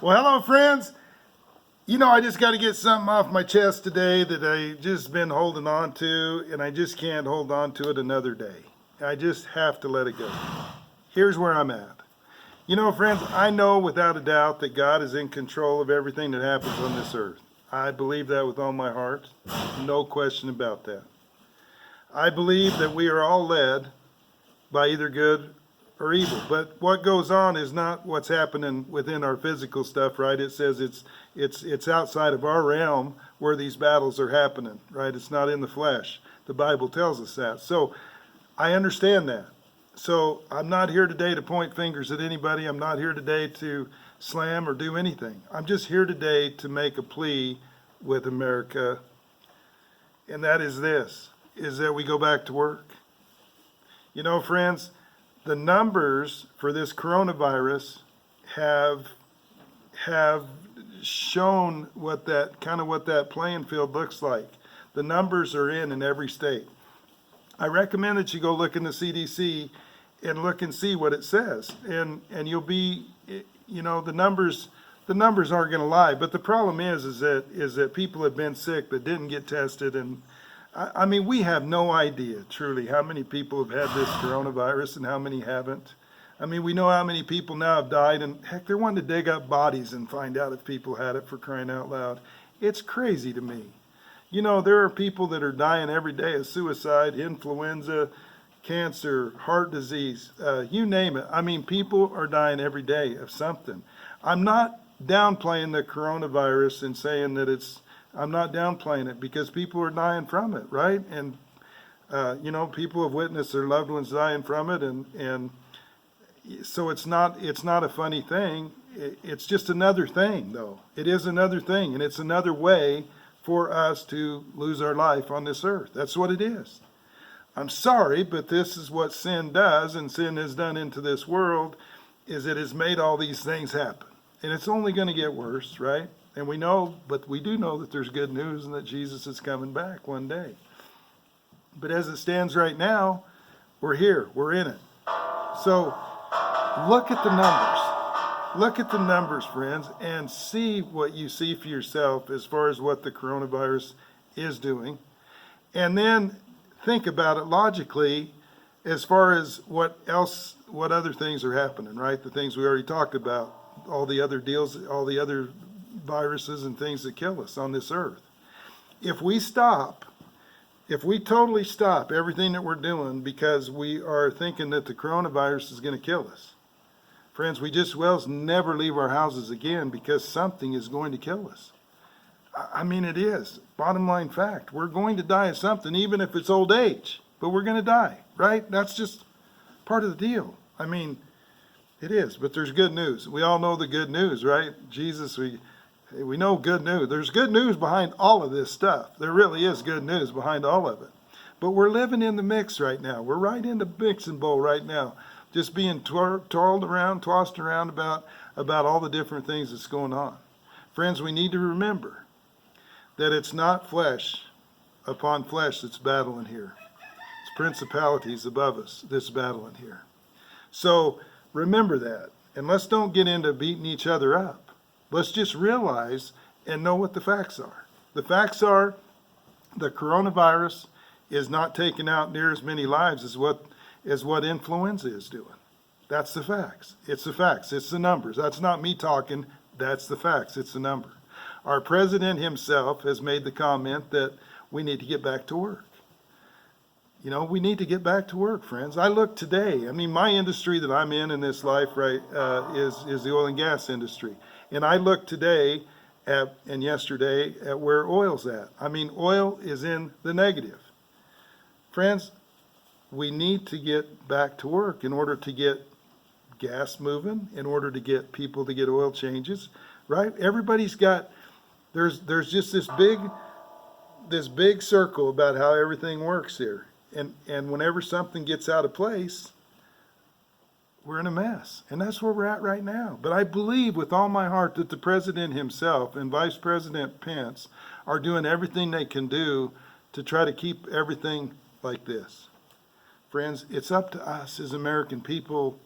Well, hello, friends. I just got to get something off my chest today that I just been holding on to, and I just can't hold on to it another day. I just have to let it go. Here's where I'm at. Friends, I know without a doubt that God is in control of everything that happens on this earth. I believe that with all my heart. No question about that. I believe that we are all led by either good or evil. But what goes on is not what's happening within our physical stuff, right? It says it's outside of our realm where these battles are happening, right? It's not in the flesh. The Bible tells us that. So I understand that. So I'm not here today to point fingers at anybody. I'm not here today to slam or do anything. I'm just here today to make a plea with America, and that is this, is that we go back to work. Friends, the numbers for this coronavirus have shown what that playing field looks like. The numbers are in every state. I recommend that you go look in the CDC and look and see what it says, and you'll be, the numbers aren't going to lie. But the problem is that people have been sick that didn't get tested, and I mean, we have no idea truly how many people have had this coronavirus and how many haven't. I mean, we know how many people now have died, and heck, they're wanting to dig up bodies and find out if people had it, for crying out loud. It's crazy to me. There are people that are dying every day of suicide, influenza, cancer, heart disease, you name it. I mean, people are dying every day of something. I'm not downplaying the coronavirus and saying that I'm not downplaying it, because people are dying from it, right? And people have witnessed their loved ones dying from it, and so it's not a funny thing. It's just another thing, though. It is another thing, and it's another way for us to lose our life on this earth. That's what it is. I'm sorry, but this is what sin does, and sin has done into this world, is it has made all these things happen. And it's only going to get worse, right? And we do know that there's good news and that Jesus is coming back one day. But as it stands right now, we're here, we're in it. So look at the numbers. Look at the numbers, friends, and see what you see for yourself as far as what the coronavirus is doing. And then think about it logically as far as what other things are happening, right? The things we already talked about, all the other deals, all the other viruses and things that kill us on this earth. If we totally stop everything that we're doing because we are thinking that the coronavirus is going to kill us, friends, we just well never leave our houses again, because something is going to kill us. I mean, it is. Bottom line fact. We're going to die of something, even if it's old age, but we're going to die, right? That's just part of the deal. I mean, it is, but there's good news. We all know the good news, right? Jesus, we know good news. There's good news behind all of this stuff. There really is good news behind all of it. But we're living in the mix right now. We're right in the mixing bowl right now, just being tossed around about all the different things that's going on. Friends, we need to remember that it's not flesh upon flesh that's battling here. It's principalities above us that's battling here. So remember that. And let's don't get into beating each other up. Let's just realize and know what the facts are. The facts are the coronavirus is not taking out near as many lives as what influenza is doing. That's the facts. It's the facts. It's the numbers. That's not me talking. That's the facts. It's the number. Our president himself has made the comment that we need to get back to work. We need to get back to work, friends. I look today. I mean, my industry that I'm in this life, right, is the oil and gas industry. And I look today and yesterday at where oil's at. I mean, oil is in the negative. Friends, we need to get back to work in order to get gas moving, in order to get people to get oil changes, right? Everybody's got, there's just this big circle about how everything works here. And whenever something gets out of place, we're in a mess. And that's where we're at right now. But I believe with all my heart that the president himself and Vice President Pence are doing everything they can do to try to keep everything like this. Friends, it's up to us as American people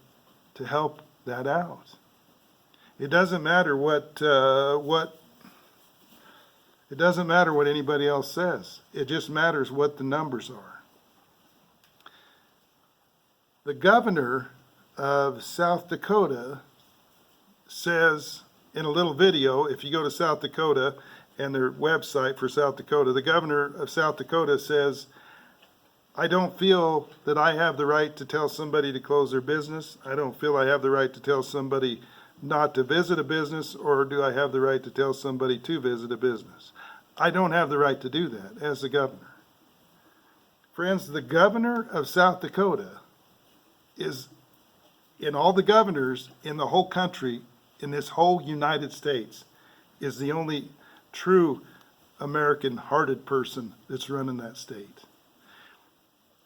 to help that out. It doesn't matter what it doesn't matter what anybody else says. It just matters what the numbers are. The governor of South Dakota says in a little video, if you go to South Dakota and their website for South Dakota, the governor of South Dakota says, I don't feel that I have the right to tell somebody to close their business. I don't feel I have the right to tell somebody not to visit a business, or do I have the right to tell somebody to visit a business? I don't have the right to do that as the governor. Friends, the governor of South Dakota is, in all the governors in the whole country, in this whole United States, is the only true American-hearted person that's running that state.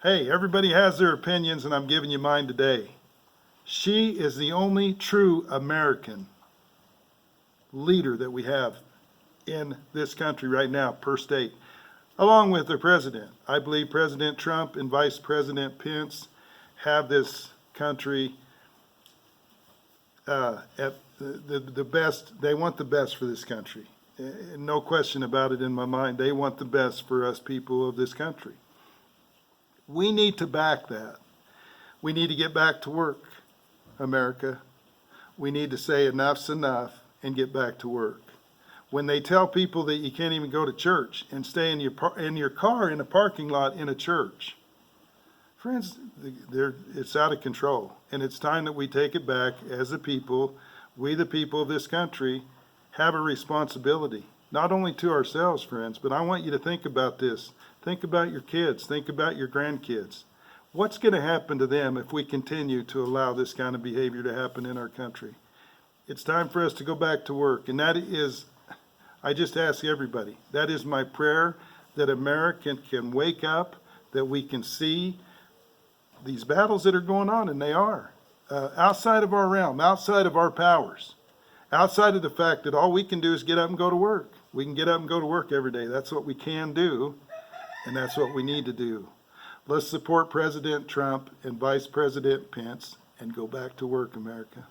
Hey, everybody has their opinions, and I'm giving you mine today. She is the only true American leader that we have in this country right now, per state, along with the president. I believe President Trump and Vice President Pence have this country at the best. They want the best for this country. No question about it in my mind. They want the best for us people of this country. We need to back that. We need to get back to work, America. We need to say enough's enough and get back to work. When they tell people that you can't even go to church and stay in your car in a parking lot in a church, friends, it's out of control. And it's time that we take it back as a people. We, the people of this country, have a responsibility, not only to ourselves, friends, but I want you to think about this. Think about your kids. Think about your grandkids. What's going to happen to them if we continue to allow this kind of behavior to happen in our country? It's time for us to go back to work. And that is, I just ask everybody, that is my prayer, that America can wake up, that we can see these battles that are going on, and they are, outside of our realm, outside of our powers, outside of the fact that all we can do is get up and go to work. We can get up and go to work every day. That's what we can do, and that's what we need to do. Let's support President Trump and Vice President Pence and go back to work, America.